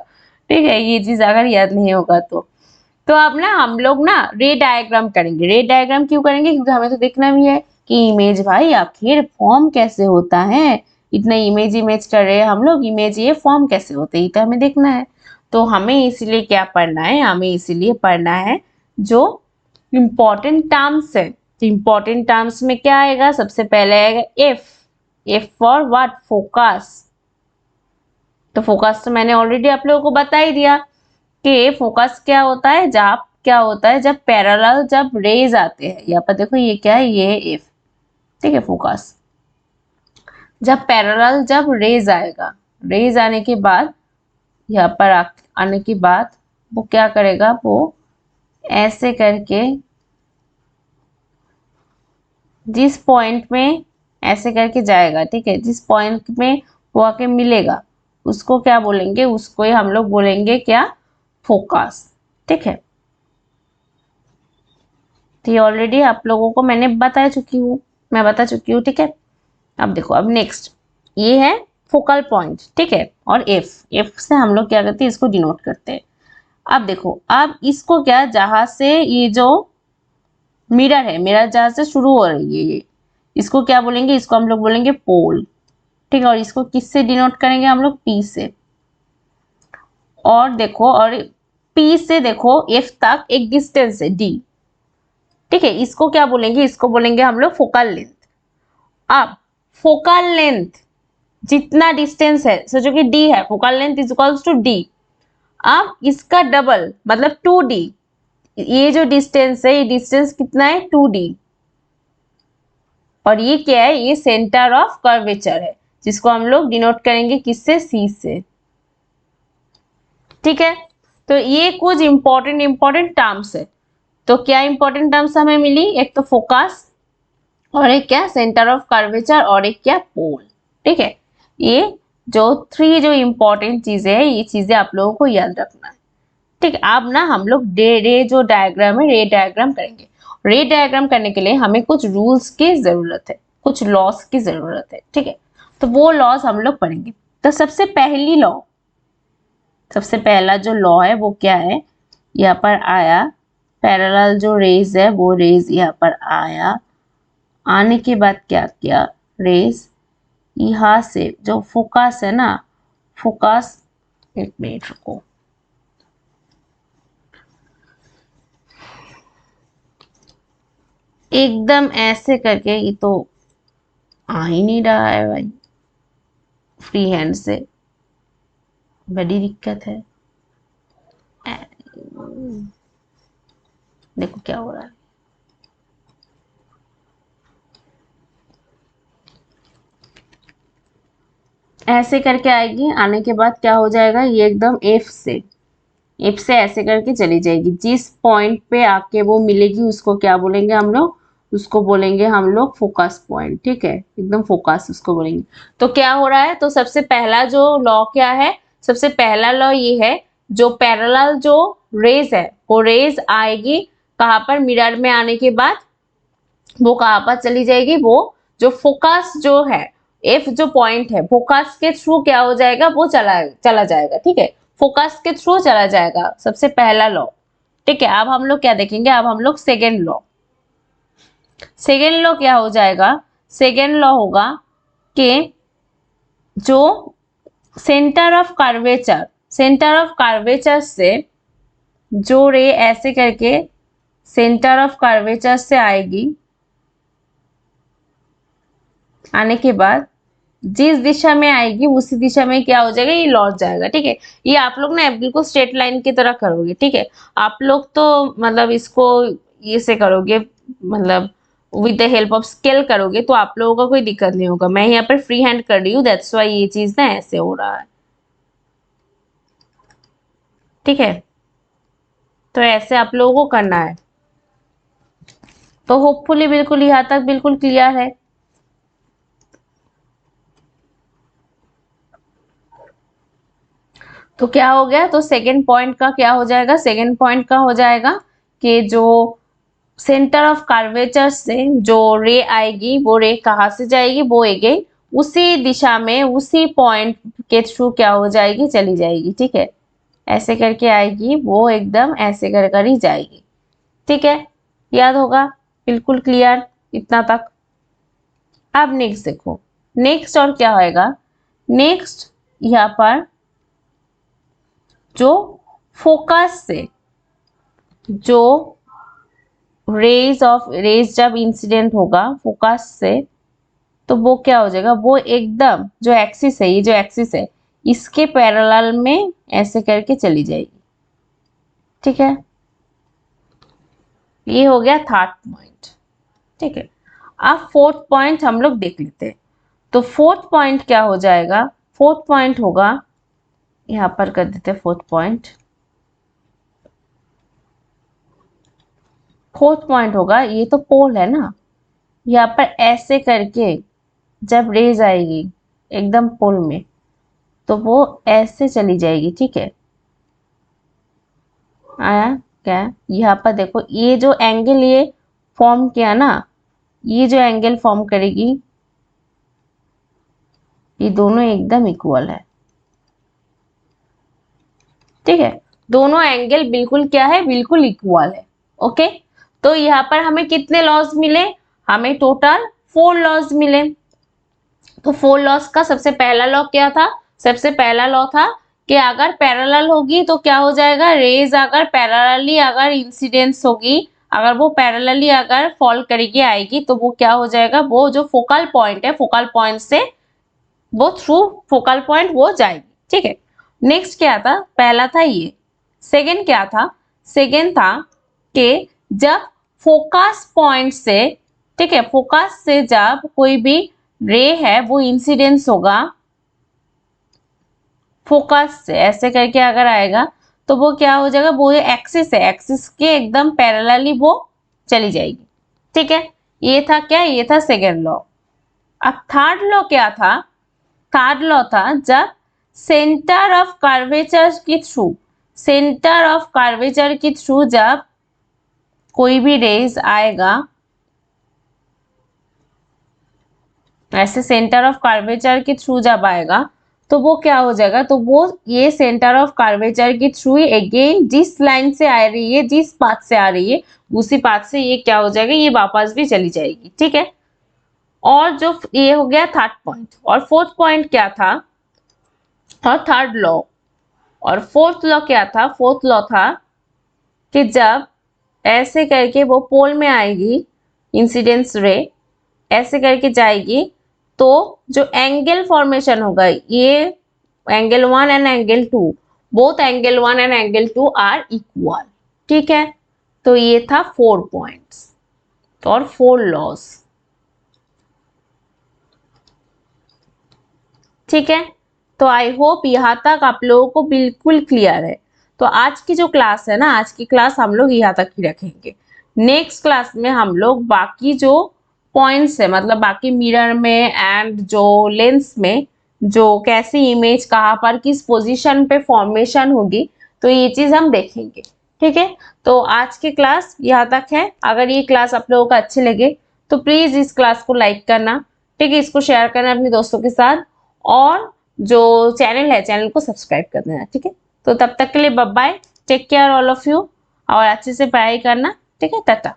ठीक है, ये चीज अगर याद नहीं होगा तो अब ना हम लोग ना रे डायग्राम करेंगे। रे डायग्राम क्यों करेंगे, क्योंकि हमें तो देखना भी है कि इमेज भाई आखिर फॉर्म कैसे होता है, इतना इमेज इमेज कर रहे हैं हम लोग, इमेज ये फॉर्म कैसे होते हैं, ये तो हमें देखना है। तो हमें इसीलिए क्या पढ़ना है, हमें इसीलिए पढ़ना है जो इम्पोर्टेंट टर्म्स है। तो इम्पोर्टेंट टर्म्स में क्या आएगा, सबसे पहले आएगा F. F for what, focus. तो फोकस तो मैंने ऑलरेडी आप लोगों को बता ही दिया कि फोकस क्या होता है, जब क्या होता है, जब पैरेलल जब रेज आते हैं, यहाँ पर देखो ये क्या है, ये है एफ। ठीक है, फोकस जब पैरेलल जब रेज आएगा, रेज आने के बाद यहाँ पर आने के बाद वो क्या करेगा, वो ऐसे करके जिस पॉइंट में ऐसे करके जाएगा, ठीक है, जिस पॉइंट में वो आके मिलेगा उसको क्या बोलेंगे, उसको ही हम लोग बोलेंगे क्या, फोकस। ठीक है, तो ये ऑलरेडी आप लोगों को मैंने बता चुकी हूँ, मैं बता चुकी हूँ। ठीक है, अब देखो, अब नेक्स्ट ये है फोकल पॉइंट। ठीक है, और एफ, एफ से हम लोग क्या करते हैं, इसको डिनोट करते हैं। अब देखो, अब इसको क्या, जहां से ये जो मिरर है, मिरर जहां से शुरू हो रही है ये, इसको क्या बोलेंगे, इसको हम लोग बोलेंगे पोल। ठीक है, और इसको किससे डिनोट करेंगे हम लोग, पी से। और देखो, और पी से देखो एफ तक एक डिस्टेंस है डी। ठीक है, इसको क्या बोलेंगे, इसको बोलेंगे हम लोग फोकल लेंथ। अब फोकल लेंथ जितना डिस्टेंस है, सोचो कि डी है, focal length is equals to D. अब इसका डबल मतलब 2d, ये जो डिस्टेंस है, ये डिस्टेंस कितना है, 2d। और ये क्या है, ये सेंटर ऑफ कर्वेचर है, जिसको हम लोग डिनोट करेंगे किससे, सी से। ठीक है, तो ये कुछ इंपॉर्टेंट टर्म्स है। तो क्या इंपॉर्टेंट टर्म्स हमें मिली, एक तो फोकस, और एक क्या, सेंटर ऑफ कर्वेचर, और एक क्या, पोल। ठीक है, ये जो थ्री जो इंपॉर्टेंट चीजें है, ये चीजें आप लोगों को याद रखना है। ठीक है, अब ना हम लोग रे जो डायग्राम है, रे डायग्राम करेंगे। रे डायग्राम करने के लिए हमें कुछ रूल्स की जरूरत है, कुछ लॉस की जरूरत है। ठीक है, तो वो लॉस हम लोग पढ़ेंगे। तो सबसे पहली लॉ, सबसे पहला जो लॉ है वो क्या है, यहाँ पर आया पैरेलल जो रेज है वो रेज यहाँ पर आया, आने के बाद क्या किया, रेज यहाँ से जो फोकस है ना, फोकस, एक मिनट रुको, एकदम ऐसे करके, ये तो आ ही नहीं रहा है भाई, फ्री हैंड से बड़ी दिक्कत है। देखो क्या हो रहा है, ऐसे करके आएगी, आने के बाद क्या हो जाएगा, ये एकदम एफ से ऐसे करके चली जाएगी, जिस पॉइंट पे आके वो मिलेगी उसको क्या बोलेंगे हम लोग, उसको बोलेंगे हम लोग फोकस पॉइंट, ठीक है, एकदम फोकस उसको बोलेंगे। तो क्या हो रहा है, तो सबसे पहला जो लॉ क्या है, सबसे पहला लॉ ये है, जो पैरेलल जो रेज है वो रेज आएगी कहाँ पर, मिरर में आने के बाद वो कहाँ पर चली जाएगी, वो जो फोकस जो है, एफ जो पॉइंट है, फोकस के थ्रू क्या हो जाएगा, वो चला जाएगा, ठीक है, फोकस के थ्रू चला जाएगा, सबसे पहला लॉ, ठीक है। अब हम लोग क्या देखेंगे, अब हम लोग सेकेंड लॉ, सेकेंड लॉ क्या हो जाएगा, सेकेंड लॉ होगा कि जो centre of curvature, centre of curvature से जो रे ऐसे करके सेंटर ऑफ कर्वेचर से आएगी, आने के बाद जिस दिशा में आएगी उसी दिशा में क्या हो जाएगा, ये लौट जाएगा, ठीक है। ये आप लोग ना बिल्कुल स्ट्रेट लाइन की तरह करोगे, ठीक है। आप लोग तो मतलब इसको ये से करोगे, मतलब with the help of scale करोगे तो आप लोगों का कोई दिक्कत नहीं होगा, मैं यहाँ पर फ्री हैंड कर रही हूँ, दैट्स वाई ये चीज ना ऐसे हो रहा है, ठीक है। तो ऐसे आप लोगों को करना है। तो होपफुली बिल्कुल यहाँ तक बिल्कुल क्लियर है। तो क्या हो गया, तो सेकेंड पॉइंट का क्या हो जाएगा, सेकेंड पॉइंट का हो जाएगा कि जो सेंटर ऑफ कर्वेचर से जो रे आएगी वो रे कहाँ से जाएगी, वो अगेन उसी दिशा में उसी पॉइंट के थ्रू क्या हो जाएगी, चली जाएगी, ठीक है। ऐसे करके आएगी, वो एकदम ऐसे कर ही जाएगी, ठीक है, याद होगा, बिल्कुल क्लियर इतना तक। अब नेक्स्ट देखो, नेक्स्ट और क्या होएगा, नेक्स्ट यहाँ पर जो फोकस से जो रेज जब इंसिडेंट होगा फोकस से, तो वो क्या हो जाएगा, वो एकदम जो एक्सिस है, ये जो एक्सिस है इसके पैरेलल में ऐसे करके चली जाएगी, ठीक है। ये हो गया थर्ड पॉइंट, ठीक है। अब फोर्थ पॉइंट हम लोग देख लेते हैं। तो फोर्थ पॉइंट क्या हो जाएगा, फोर्थ पॉइंट होगा, यहां पर कर देते फोर्थ पॉइंट, फोर्थ पॉइंट होगा, ये तो पोल है ना, यहाँ पर ऐसे करके जब रेज आएगी एकदम पोल में तो वो ऐसे चली जाएगी, ठीक है। आया क्या, यहाँ पर देखो ये जो एंगल ये फॉर्म किया ना, ये जो एंगल फॉर्म करेगी ये दोनों एकदम इक्वल है, ठीक है, दोनों एंगल बिल्कुल क्या है, बिल्कुल इक्वल है, ओके। तो यहाँ पर हमें कितने लॉज मिले, हमें टोटल 4 लॉज मिले। तो 4 लॉज का सबसे पहला लॉ क्या था, सबसे पहला लॉ था कि अगर पैरेलल होगी तो क्या हो जाएगा, रेज अगर पैरेलली अगर इंसिडेंस होगी, अगर वो पैरेलली अगर फॉल करेगी आएगी तो वो क्या हो जाएगा, वो जो फोकल पॉइंट है फोकल पॉइंट से वो थ्रू फोकल पॉइंट वो जाएगी, ठीक है। नेक्स्ट क्या था, पहला था ये, सेकेंड क्या था, सेकेंड था कि जब फोकस पॉइंट से, ठीक है, फोकस से जब कोई भी रे है वो इंसिडेंस होगा फोकस से ऐसे करके अगर आएगा तो वो क्या हो जाएगा, वो एक्सिस है, एक्सिस के एकदम पैरेलली वो चली जाएगी, ठीक है। ये था क्या, ये था सेकेंड लॉ। अब थर्ड लॉ क्या था, थर्ड लॉ था जब सेंटर ऑफ कर्वेचर के थ्रू, सेंटर ऑफ कर्वेचर के थ्रू जब कोई भी रेज आएगा, ऐसे सेंटर ऑफ कर्वेचर के थ्रू जब आएगा तो वो क्या हो जाएगा, तो वो ये सेंटर ऑफ कर्वेचर के थ्रू ही अगेन जिस लाइन से आ रही है, जिस पाथ से आ रही है, उसी पाथ से ये क्या हो जाएगा, ये वापस भी चली जाएगी। ठीक है, और जो ये हो गया थर्ड पॉइंट। और फोर्थ पॉइंट क्या था, और थर्ड लॉ, और फोर्थ लॉ क्या था, फोर्थ लॉ था कि जब ऐसे करके वो पोल में आएगी, इंसिडेंस रे ऐसे करके जाएगी, तो जो एंगल फॉर्मेशन होगा, ये angle 1 and angle 2, both angle 1 and angle 2 are equal. ठीक है, तो ये था 4 पॉइंट्स और 4 लॉज। ठीक है, तो आई होप यहाँ तक आप लोगों को बिल्कुल क्लियर है। तो आज की जो क्लास है ना, आज की क्लास हम लोग यहाँ तक ही रखेंगे। नेक्स्ट क्लास में हम लोग बाकी जो पॉइंट्स है, मतलब बाकी मिरर में एंड जो लेंस में जो कैसी इमेज कहाँ पर किस पोजीशन पे फॉर्मेशन होगी, तो ये चीज हम देखेंगे। ठीक है, तो आज की क्लास यहाँ तक है। अगर ये क्लास आप लोगों को अच्छी लगे तो प्लीज इस क्लास को लाइक करना। ठीक है, इसको शेयर करना अपने दोस्तों के साथ, और जो चैनल है चैनल को सब्सक्राइब कर देना। ठीक है, तो तब तक के लिए bye bye, take care all of you, और अच्छे से पढ़ाई करना। ठीक है, टाटा।